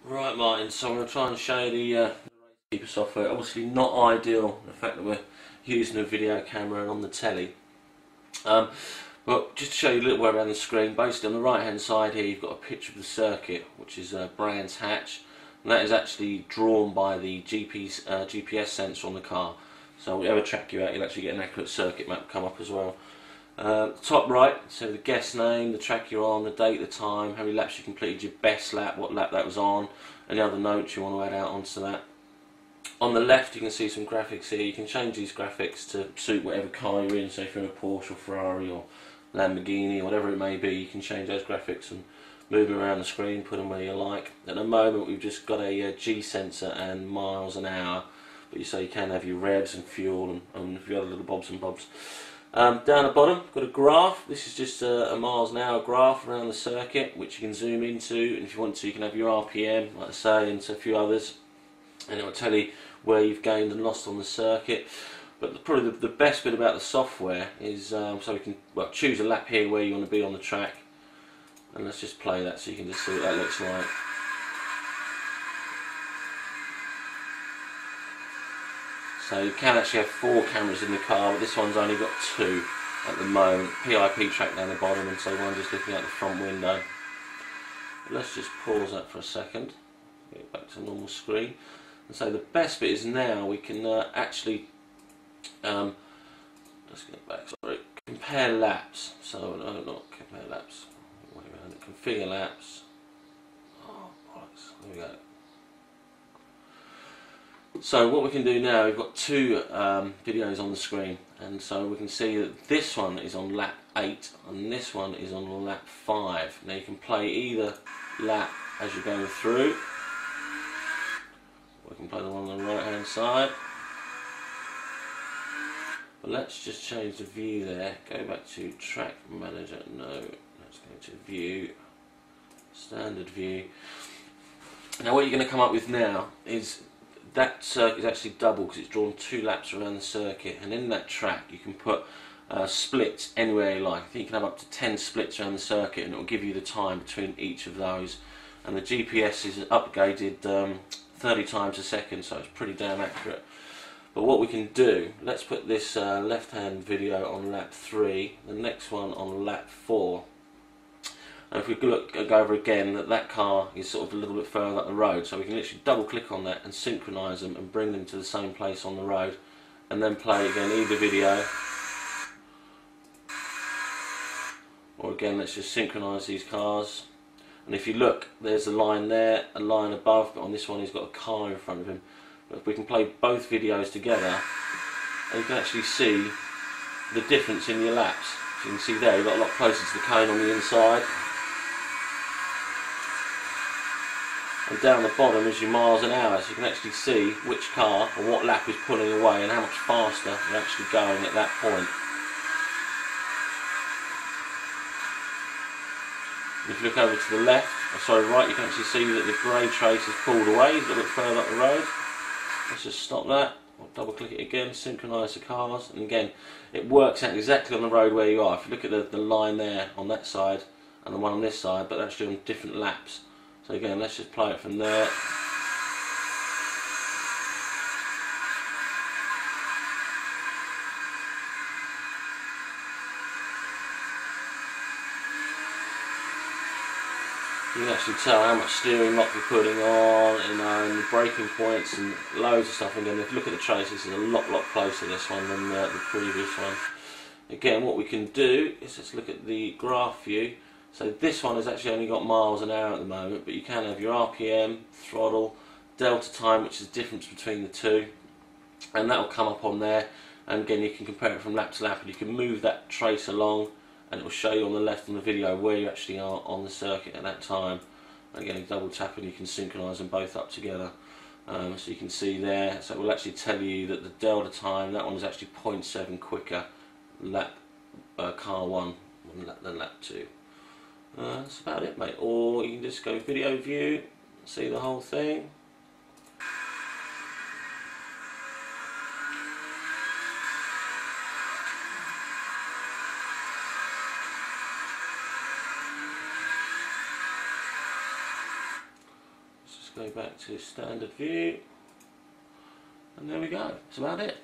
Right, Martin, so I'm going to try and show you the keeper software. Obviously not ideal, the fact that we're using a video camera and on the telly. But just to show you a little way around the screen, basically on the right hand side here you've got a picture of the circuit, which is Brands Hatch, and that is actually drawn by the GPS sensor on the car. So whatever track you're at, you'll actually get an accurate circuit map come up as well. Top right, so the guest name, the track you're on, the date, the time, how many laps you completed, your best lap, what lap that was on, any other notes you want to add out onto that. On the left you can see some graphics here. You can change these graphics to suit whatever car you're in, so if you're in a Porsche or Ferrari or Lamborghini or whatever it may be, you can change those graphics and move them around the screen, put them where you like. At the moment we've just got a G sensor and miles an hour, but you can have your revs and fuel and a few other little bobs and bobs. Down the bottom, got a graph. This is just a miles an hour graph around the circuit, which you can zoom into, and if you want to, you can have your RPM, like I say, and a few others, and it will tell you where you've gained and lost on the circuit. But probably the best bit about the software is, so we can choose a lap here where you want to be on the track, and let's just play that so you can just see what that looks like. So you can actually have 4 cameras in the car, but this one's only got 2 at the moment. PIP track down the bottom, and so one just looking out the front window. But let's just pause that for a second, get back to normal screen. And so the best bit is now we can actually, let's get back, sorry, compare laps. So, no, not compare laps, wait a minute, configure laps. Oh, bollocks, there we go. So what we can do now, we've got 2 videos on the screen, and so we can see that this one is on lap 8 and this one is on lap 5. Now you can play either lap as you're going through, or we can play the one on the right hand side. But let's just change the view there, go back to track manager, no, let's go to view, standard view. Now what you're going to come up with now is that circuit is actually double because it's drawn 2 laps around the circuit, and in that track you can put splits anywhere you like. I think you can have up to 10 splits around the circuit, and it will give you the time between each of those. And the GPS is upgraded 30 times a second, so it's pretty damn accurate. But what we can do, let's put this left hand video on lap 3, the next one on lap 4. And if we go over again, that car is sort of a little bit further up the road, so we can literally double click on that and synchronise them and bring them to the same place on the road, and then play again either video, or again let's just synchronise these cars. And if you look, there's a line there, a line above, but on this one he's got a car in front of him. But if we can play both videos together, and you can actually see the difference in your laps. So you can see there you've got a lot closer to the cone on the inside. And down the bottom is your miles an hour, so you can actually see which car or what lap is pulling away and how much faster you're actually going at that point. And if you look over to the left, or sorry right, you can actually see that the grey trace is pulled away a little bit further up the road. Let's just stop that, we'll double click it again, synchronise the cars, and again it works out exactly on the road where you are. If you look at the line there on that side and the one on this side, but actually on different laps. So again, let's just play it from there. You can actually tell how much steering lock you're putting on, and the braking points and loads of stuff. And again, if you look at the trace, this is a lot closer, this one, than the previous one. Again, what we can do is let's look at the graph view. So this one has actually only got miles an hour at the moment, but you can have your RPM, throttle, delta time, which is the difference between the two, and that will come up on there. And again, you can compare it from lap to lap, and you can move that trace along, and it will show you on the left on the video where you actually are on the circuit at that time. And again, you double tap and you can synchronise them both up together. So you can see there, so it will actually tell you that the delta time, that one is actually 0.7 quicker lap car 1 than lap 2. That's about it, mate. Or you can just go video view, see the whole thing. go back to standard view, and there we go. That's about it.